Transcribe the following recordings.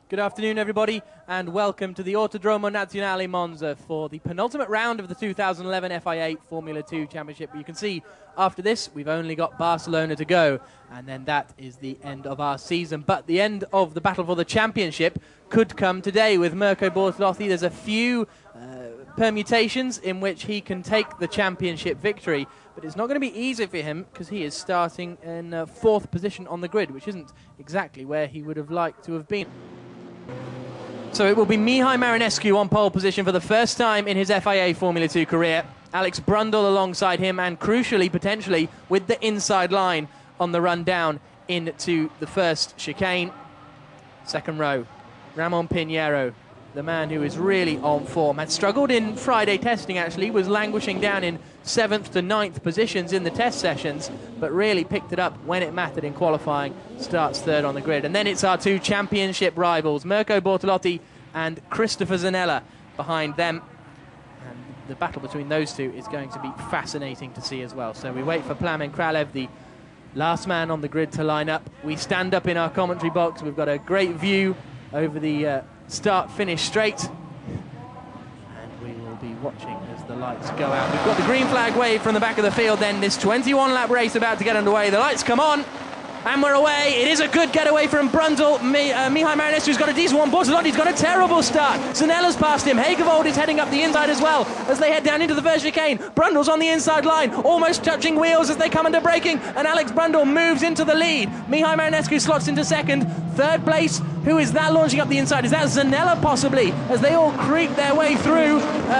Good afternoon, everybody, and welcome to the Autodromo Nazionale Monza for the penultimate round of the 2011 FIA Formula 2 Championship. You can see after this, we've only got Barcelona to go, and then that is the end of our season. But the end of the battle for the championship could come today with Mirko Bortolotti. There's a few permutations in which he can take the championship victory, but it's not going to be easy for him because he is starting in fourth position on the grid, which isn't exactly where he would have liked to have been. So it will be Mihai Marinescu on pole position for the first time in his FIA Formula 2 career. Alex Brundle alongside him, and crucially, potentially, with the inside line on the run down into the first chicane. Second row, Ramon Pinheiro, the man who is really on form. Had struggled in Friday testing, actually, was languishing down in 7th to 9th positions in the test sessions, but really picked it up when it mattered in qualifying. Starts third on the grid. And then it's our two championship rivals, Mirko Bortolotti and Christopher Zanella, behind them. And the battle between those two is going to be fascinating to see as well. So we wait for Plamen Kralev, the last man on the grid, to line up. We stand up in our commentary box. We've got a great view over the start-finish straight. And we will be watching as the lights go out. We've got the green flag wave from the back of the field then. This 21-lap race about to get underway. The lights come on. And we're away. It is a good getaway from Brundle. Mihai Marinescu's got a decent one. Bortolotti's got a terrible start. Zanella's passed him. Hagevold is heading up the inside as well as they head down into the first chicane. Brundle's on the inside line, almost touching wheels as they come under braking. And Alex Brundle moves into the lead. Mihai Marinescu slots into second. Third place, who is that launching up the inside? Is that Zanella possibly, as they all creep their way through?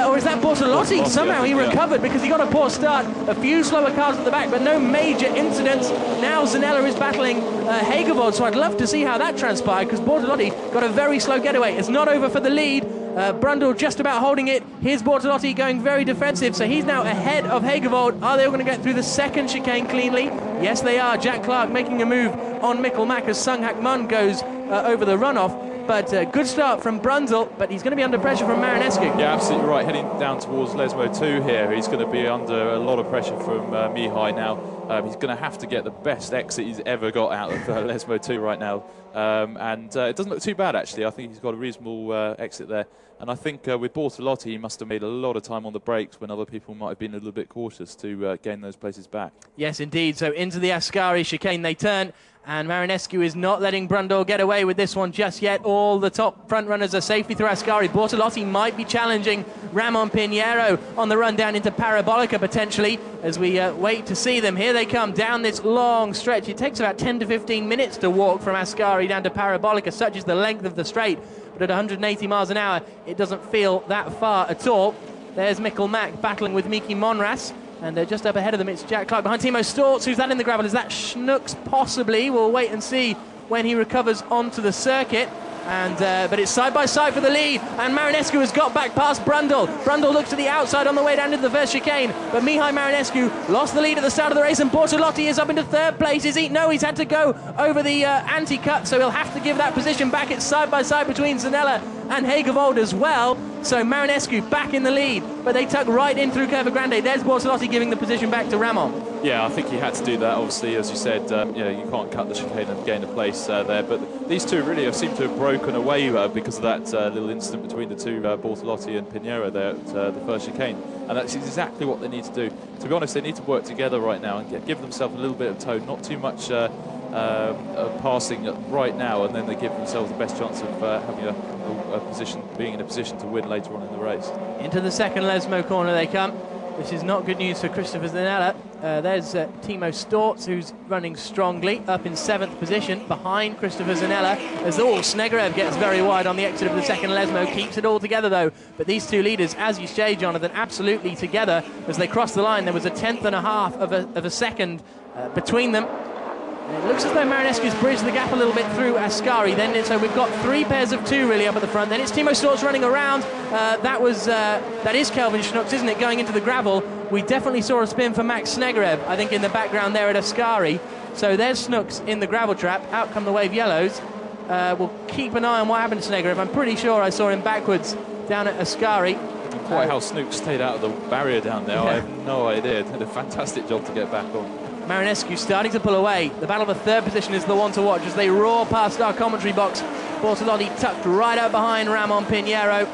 Or is that Bortolotti? Somehow he recovered because he got a poor start. A few slower cars at the back, but no major incidents. Now Zanella is battling Hagevold, so I'd love to see how that transpired because Bortolotti got a very slow getaway. It's not over for the lead. Brundle just about holding it. Here's Bortolotti going very defensive, so he's now ahead of Hagevold. Are they all going to get through the second chicane cleanly? Yes, they are. Jack Clark making a move on Mikkel Mack as Sung Hak Mun goes over the runoff. But good start from Brundle, but he's going to be under pressure from Marinescu. Yeah, absolutely right. Heading down towards Lesmo 2 here, he's going to be under a lot of pressure from Mihai now. He's going to have to get the best exit he's ever got out of Lesmo 2 right now. And it doesn't look too bad, actually. I think he's got a reasonable exit there. And I think with Bortolotti, he must have made a lot of time on the brakes when other people might have been a little bit cautious to gain those places back. Yes, indeed. So into the Ascari chicane they turn. And Marinescu is not letting Brundle get away with this one just yet. All the top front runners are safely through Ascari. Bortolotti might be challenging Ramon Pinheiro on the run down into Parabolica potentially as we wait to see them. Here they come down this long stretch. It takes about 10 to 15 minutes to walk from Ascari down to Parabolica. Such is the length of the straight. But at 180 miles an hour, it doesn't feel that far at all. There's Mikkel Mack battling with Miki Monras. And just up ahead of them, it's Jack Clark behind Timo Storz. Who's that in the gravel? Is that Schnooks possibly? We'll wait and see when he recovers onto the circuit. And but it's side by side for the lead. And Marinescu has got back past Brundle. Brundle looks to the outside on the way down into the first chicane. But Mihai Marinescu lost the lead at the start of the race. And Bortolotti is up into third place. Is he? No, he's had to go over the anti-cut. So he'll have to give that position back. It's side by side between Zanella and Hagevold as well. So Marinescu back in the lead, but they tuck right in through Curva Grande. There's Bortolotti giving the position back to Ramon. Yeah, I think he had to do that. Obviously, as you said, you can't cut the chicane and gain a place there. But these two really seem to have broken away because of that little incident between the two, Bortolotti and Pinheiro there at the first chicane. And that's exactly what they need to do. To be honest, they need to work together right now and give themselves a little bit of tone, not too much passing right now, and then they give themselves the best chance of having a position, being in a position to win later on in the race. Into the second Lesmo corner they come. This is not good news for Christopher Zanella. There's Timo Storz, who's running strongly, up in 7th position behind Christopher Zanella. As Snegrev gets very wide on the exit of the second Lesmo, keeps it all together though. But these two leaders, as you say, Jonathan, absolutely together as they cross the line. There was a 1/10 and a half of a second between them. It looks as though Marinescu's bridged the gap a little bit through Ascari. Then so we've got 3 pairs of 2 really up at the front. Then it's Timo Storz running around. That is Kelvin Schnooks, isn't it, going into the gravel? We definitely saw a spin for Max Snegrev, I think, in the background there at Ascari. So there's Schnooks in the gravel trap. Out come the wave yellows. We'll keep an eye on what happened to Snegrev. I'm pretty sure I saw him backwards down at Ascari. Quite how Snooks stayed out of the barrier down there. Yeah. I have no idea. Did a fantastic job to get back on. Marinescu starting to pull away. The battle for third position is the one to watch as they roar past our commentary box. Bortolotti tucked right up behind Ramon Pinheiro.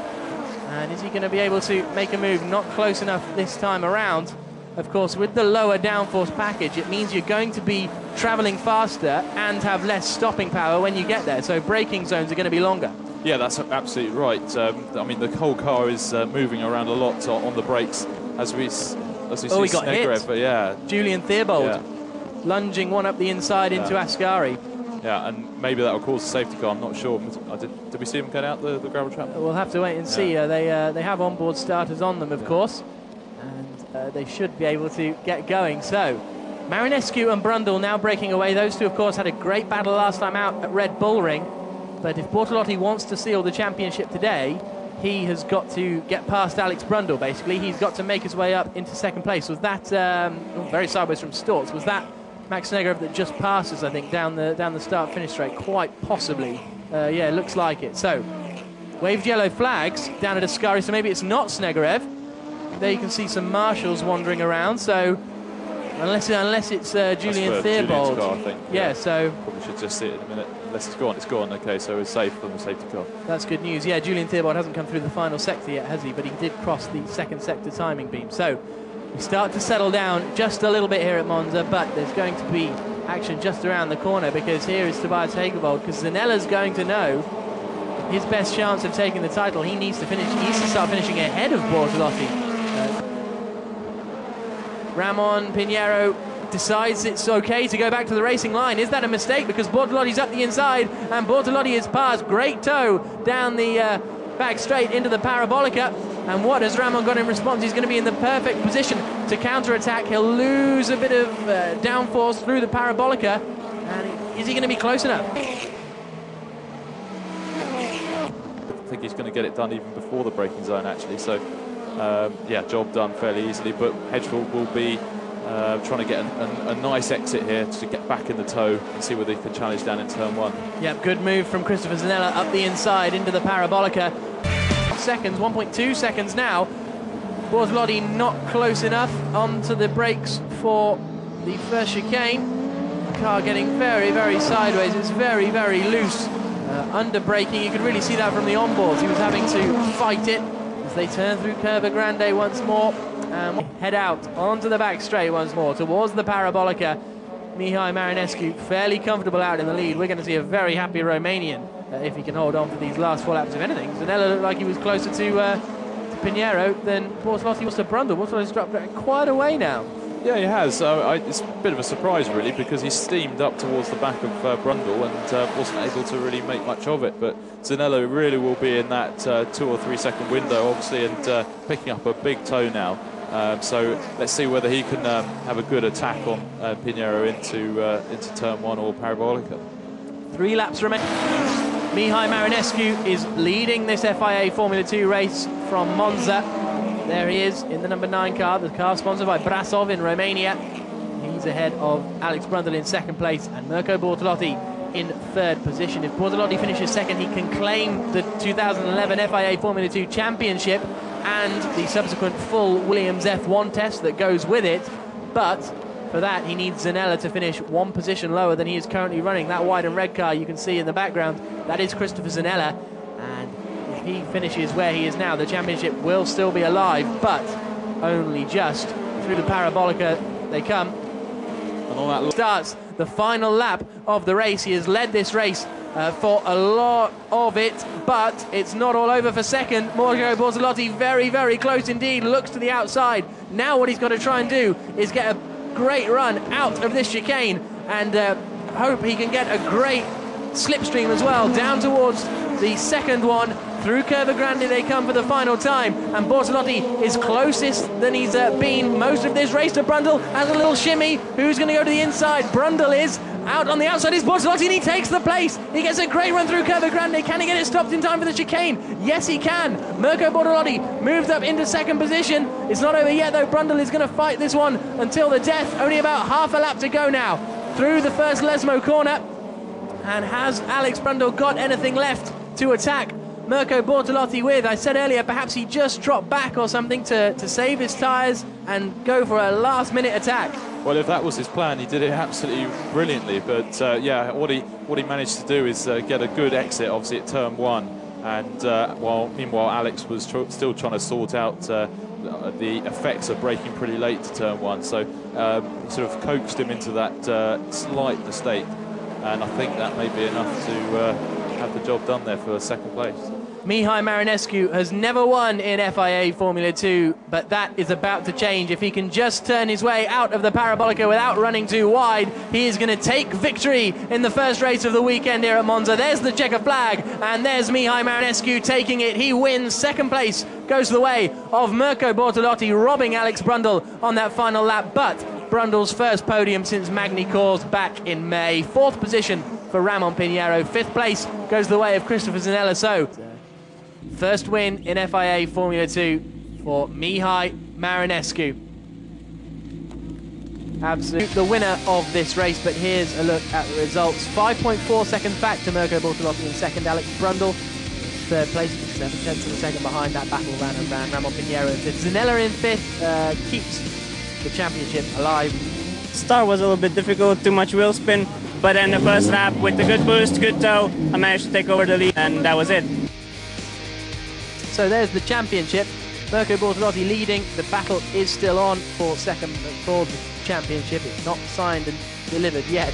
And is he going to be able to make a move? Not close enough this time around. Of course, with the lower downforce package, it means you're going to be travelling faster and have less stopping power when you get there. So braking zones are going to be longer. Yeah, that's absolutely right. I mean, the whole car is moving around a lot on the brakes as we see he got hit. But yeah, Julian Theobald lunging one up the inside into Ascari. Yeah, and maybe that will cause a safety car. I'm not sure. Did we see them get out the gravel trap? We'll have to wait and see. They have onboard starters on them, of course, and they should be able to get going. So, Marinescu and Brundle now breaking away. Those two, of course, had a great battle last time out at Red Bull Ring. But if Bortolotti wants to seal the championship today, he has got to get past Alex Brundle, basically. He's got to make his way up into second place. Was that, very sideways from Storz, was that Max Snegerev that just passes, I think, down the start-finish straight? Quite possibly. Yeah, it looks like it. So, waved yellow flags down at Ascari, so maybe it's not Snegerev. There you can see some marshals wandering around, so unless it's Julian Theobald. Car, I think. Yeah, so... Probably should just see it in a minute. Unless it's gone. It's gone, okay, so it's safe from the safety car. That's good news. Yeah, Julian Theobald hasn't come through the final sector yet, has he? But he did cross the second sector timing beam. So, we start to settle down just a little bit here at Monza, but there's going to be action just around the corner, because here is Tobias Hagervold, because Zanella's going to know his best chance of taking the title. He needs to finish. He needs to start finishing ahead of Bortolotti. Ramon Pinheiro decides it's okay to go back to the racing line. Is that a mistake? Because Bortolotti's up the inside, and Bortolotti is passed. Great tow down the back straight into the Parabolica. And what has Ramon got in response? He's going to be in the perfect position to counter-attack. He'll lose a bit of downforce through the Parabolica. And is he going to be close enough? I think he's going to get it done even before the braking zone, actually. So, yeah, job done fairly easily. But Hedgefield will be trying to get a nice exit here to get back in the tow and see whether he can challenge down in turn one. Yep, good move from Christopher Zanella up the inside into the Parabolica. Seconds, 1.2 seconds now. Bortolotti not close enough onto the brakes for the first chicane. The car getting very, very sideways. It's very, very loose. Under braking, you could really see that from the onboards. He was having to fight it as they turn through Curva Grande once more. And head out onto the back straight once more towards the Parabolica. Mihai Marinescu fairly comfortable out in the lead. We're going to see a very happy Romanian if he can hold on for these last 4 laps. If anything, Zanella looked like he was closer to Pinheiro than Bortolotti was to Brundle. Bortolotti's dropped quite away now. Yeah, he has. It's a bit of a surprise, really, because he steamed up towards the back of Brundle and wasn't able to really make much of it. But Zanella really will be in that 2 or 3 second window, obviously, and picking up a big tow now. So let's see whether he can have a good attack on Pinheiro into turn one or Parabolica. 3 laps remaining. Mihai Marinescu is leading this FIA Formula 2 race from Monza. There he is in the number 9 car, the car sponsored by Brasov in Romania. He's ahead of Alex Brundle in second place and Mirko Bortolotti in third position. If Bortolotti finishes second, he can claim the 2011 FIA Formula 2 Championship and the subsequent full Williams F1 test that goes with it. But for that, he needs Zanella to finish 1 position lower than he is currently running. That white and red car you can see in the background, that is Christopher Zanella. And if he finishes where he is now, the championship will still be alive, but only just. Through the Parabolica they come. And all that starts the final lap of the race. He has led this race for a lot of it, but it's not all over for second. Mirko Bortolotti very, very close indeed, looks to the outside. Now what he's got to try and do is get a great run out of this chicane and hope he can get a great slipstream as well down towards the second one. Through Curva Grande they come for the final time, and Bortolotti is closest than he's been most of this race to Brundle. Has a little shimmy. Who's going to go to the inside? Brundle is. Out on the outside is Bortolotti, and he takes the place. He gets a great run through Curva Grande. Can he get it stopped in time for the chicane? Yes, he can. Mirko Bortolotti moved up into second position. It's not over yet, though. Brundle is going to fight this one until the death. Only about half a lap to go now through the first Lesmo corner. And has Alex Brundle got anything left to attack Mirko Bortolotti with? I said earlier, perhaps he just dropped back or something to save his tyres and go for a last-minute attack. Well, if that was his plan, he did it absolutely brilliantly. But yeah, what he managed to do is get a good exit, obviously at turn 1, and meanwhile Alex was still trying to sort out the effects of braking pretty late to turn 1. So sort of coaxed him into that slight mistake, and I think that may be enough to have the job done there for second place. Mihai Marinescu has never won in FIA Formula 2, but that is about to change. If he can just turn his way out of the Parabolica without running too wide, he is going to take victory in the first race of the weekend here at Monza. There's the checker flag, and there's Mihai Marinescu taking it. He wins. Second place goes the way of Mirko Bortolotti, robbing Alex Brundle on that final lap, but Brundle's first podium since Nicholls back in May. Fourth position for Ramon Pinheiro. Fifth place goes the way of Christopher Zanella. So, first win in FIA Formula 2 for Mihai Marinescu. Absolutely the winner of this race, but here's a look at the results. 5.4 seconds back to Mirko Bortolotti in second, Alex Brundle third place, 7/10 of a second behind that battle ran around Ramon Pinheiro in fifth. Zanella in fifth keeps the championship alive. Start was a little bit difficult, too much wheel spin, but then the first lap with the good boost, good tow, I managed to take over the lead, and that was it. So there's the championship. Mirko Bortolotti leading. The battle is still on for second for the championship. It's not signed and delivered yet.